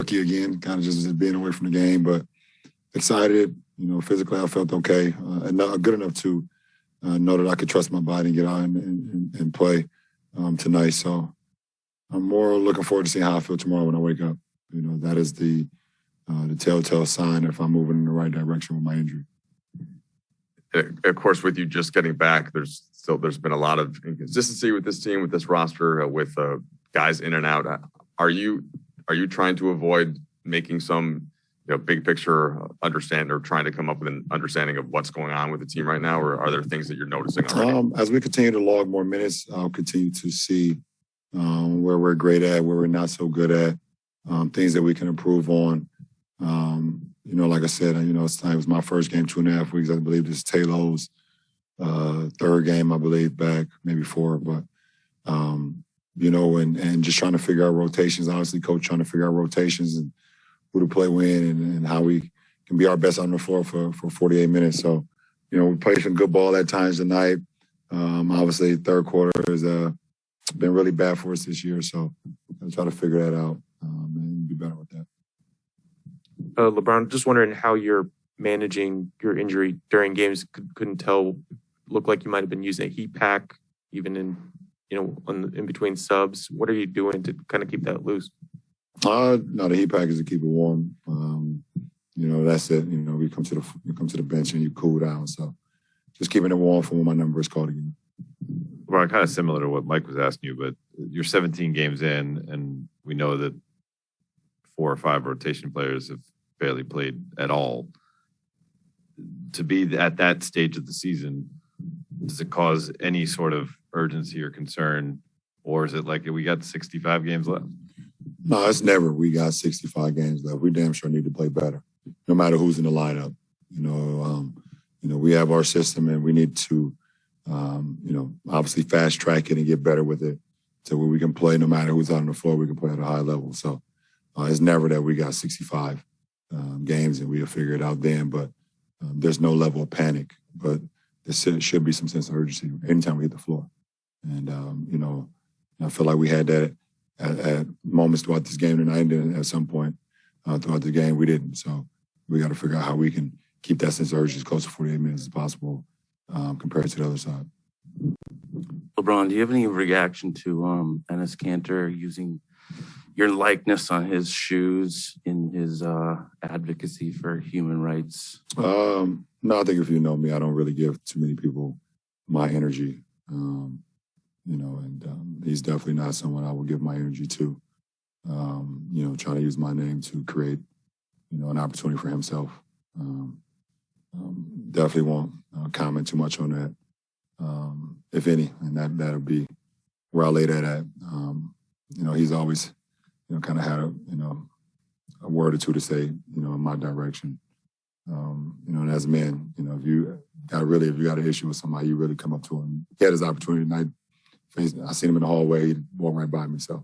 rookie again, kind of just being away from the game, but excited. Physically I felt okay and not good enough to know that I could trust my body and get out and play tonight. So I'm more looking forward to seeing how I feel tomorrow when I wake up. That is the telltale sign if I'm moving in the right direction with my injury. Of course, with you just getting back, there's been a lot of inconsistency with this team, with this roster, with guys in and out. Are you trying to avoid making some big picture understand or trying to come up with an understanding of what's going on with the team right now, or are there things that you're noticing already? As we continue to log more minutes, I'll continue to see where we're great at, where we're not so good at, things that we can improve on. Like I said, it was my first game, 2.5 weeks. I believe this is Taylor's third game, I believe, back, maybe 4. But, and just trying to figure out rotations. Obviously, coach trying to figure out rotations and who to play when and how we can be our best on the floor for 48 minutes. So, we played some good ball at times tonight. Obviously, third quarter has been really bad for us this year. So I'll try to figure that out and be better with that. LeBron, just wondering how you're managing your injury during games. Couldn't tell. Looked like you might have been using a heat pack, even in between subs. What are you doing to kind of keep that loose? No, the heat pack is to keep it warm. That's it. We come to the bench and you cool down. So just keeping it warm for when my number is called again. Well, kind of similar to what Mike was asking you, but you're 17 games in, and we know that 4 or 5 rotation players have barely played at all. To be at that stage of the season, does it cause any sort of urgency or concern, or is it like we got 65 games left? No, it's never we got 65 games left. We damn sure need to play better, no matter who's in the lineup. We have our system, and we need to, obviously fast track it and get better with it, so where we can play no matter who's out on the floor. We can play at a high level. So it's never that we got 65 games and we'll figure it out then. But there's no level of panic. But there should be some sense of urgency anytime we hit the floor. And I feel like we had that at moments throughout this game tonight, and at some point throughout the game we didn't. So we got to figure out how we can keep that sense of urgency as close to 48 minutes as possible compared to the other side. LeBron, do you have any reaction to Enes Kanter using your likeness on his shoes in his advocacy for human rights? No, I think if you know me, I don't really give too many people my energy. He's definitely not someone I would give my energy to. Trying to use my name to create, an opportunity for himself. Definitely won't comment too much on that, if any, and that'll be where I lay that at. He's always, kind of had a word or two to say, in my direction. And as men, if you got an issue with somebody, you really come up to him. He had his opportunity tonight. I seen him in the hallway, he walked right by me. So,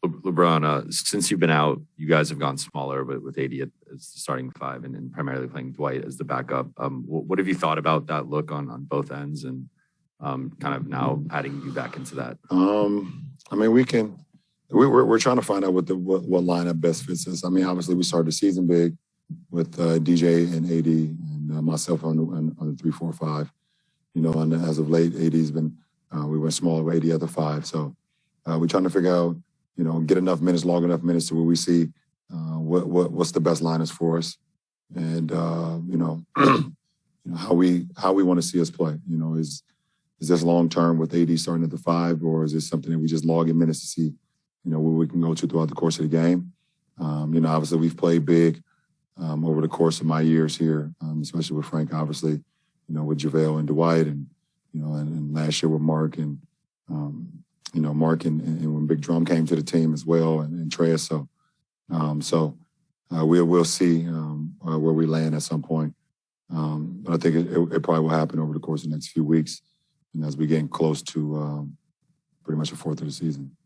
LeBron, since you've been out, you guys have gone smaller, but with AD as the starting 5 and primarily playing Dwight as the backup. What have you thought about that look on both ends and kind of now adding you back into that? We're trying to find out what lineup best fits us. Obviously we started the season big with DJ and AD and myself on the 3, 4, 5. And as of late, AD's been we went smaller with AD at the 5. So we're trying to figure out, get enough minutes, long enough minutes to where we see what's the best lineups for us, and how we want to see us play. Is this long term with AD starting at the 5, or is this something that we just log in minutes to see, where we can go to throughout the course of the game? Obviously we've played big over the course of my years here, especially with Frank, obviously, with JaVale and Dwight, and and last year with Mark and Mark and when Big Drum came to the team as well, and Trey. So we'll see where we land at some point. But I think it probably will happen over the course of the next few weeks, and as we get close to pretty much the 4th of the season.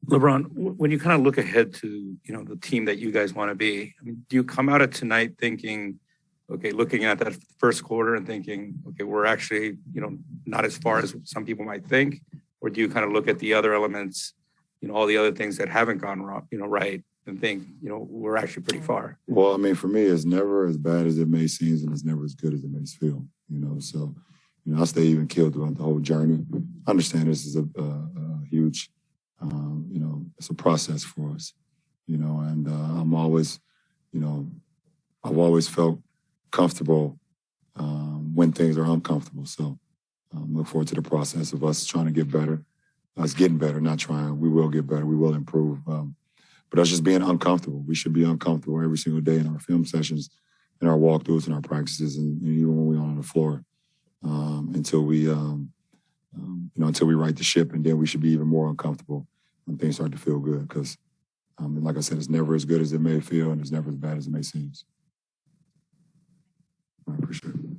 LeBron, when you kind of look ahead to, the team that you guys want to be, do you come out of tonight thinking, okay, looking at that first quarter and thinking, okay, we're actually, not as far as some people might think? Or do you kind of look at the other elements, all the other things that haven't gone wrong, right, and think, we're actually pretty far? Well, I mean, for me, it's never as bad as it may seem, and it's never as good as it may feel, So, I stay even killed throughout the whole journey. I understand this is a huge, it's a process for us, and I'm always, I've always felt comfortable when things are uncomfortable. So look forward to the process of us trying to get better, us getting better, not trying. We will get better. We will improve. But us just being uncomfortable. We should be uncomfortable every single day in our film sessions, in our walkthroughs, in our practices, and even when we're on the floor until we, until we right the ship, and then we should be even more uncomfortable when things start to feel good. Because, like I said, it's never as good as it may feel, and it's never as bad as it may seem. I appreciate it.